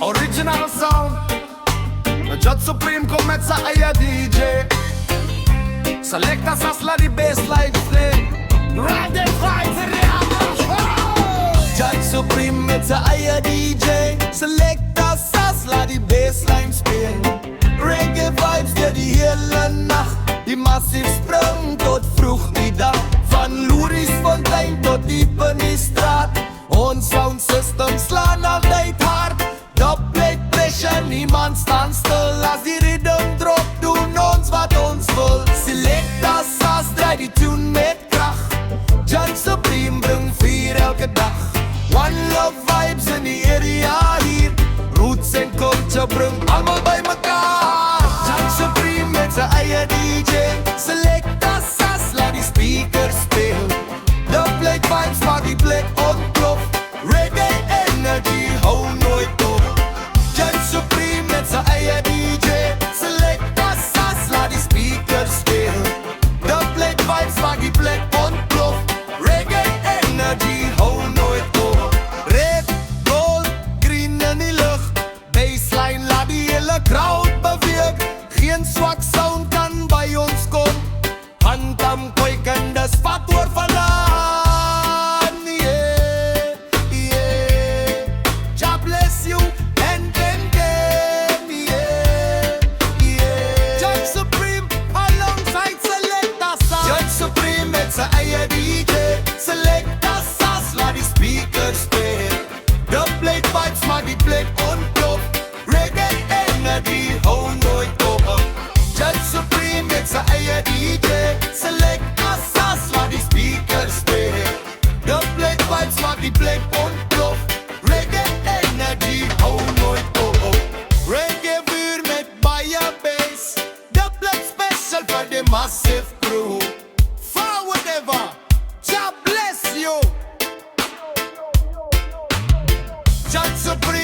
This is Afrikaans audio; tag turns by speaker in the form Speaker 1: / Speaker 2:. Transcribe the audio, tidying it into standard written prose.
Speaker 1: Original sound. Judge Supreme kom met zijn eigen DJ. Selecta sasla die bassline sting. Ride the vibes in the house. Judge Supreme met zijn eigen DJ. Selecta sasla die bassline speel. Reggae vibes door die hele nacht. Die massief sprong tot vroeg die dag. Van Loerisfontein tot diep in die straat. Ons sound system slaan altijd hard. Dat blijft pressure, niemand staan stil. Als die rhythm drop, doen ons wat ons wil. Selecta Sass, draai die tune met kracht. Judge Supreme bring vier elke dag. One love vibes in die area hier. Roots en culture bring allemaal bij mekaar. Judge Supreme met zijn eigen DJ. Selecta Sass, laat die speakers speel. De plate vibes maak die plek ontplof. Reggae energy, hou nooit op. Judge Supreme met zijn eigen DJ. Selecta Sass, laat die speakers speel. De plate vibes maak die plek ontplof. Reggae energy, hou nooit op. Red, gold, green in die lucht. Baseline laat die hele crowd beweeg. Geen zwak sound kan bij ons kom. Handam kweken, de spat wordt vandaan. Yeah, yeah. God bless you and them, yeah, yeah. Judge Supreme alongside Selecta Sass. Judge Supreme met zijn eigen DJ. Selecta Sass, laat die speakers speel. De plate vibes maak die plek ontplof. Reggae energy, hou nooit op. Judge Supreme met zijn eigen DJ. Selecta Sass, laat die speakers speel. De plate vibes maak die plek ontplof. Reggae energy, hou nooit op. Reggae vuur met baie bass. De plek special voor de massive crew. Forward ever, God bless you. Judge Supreme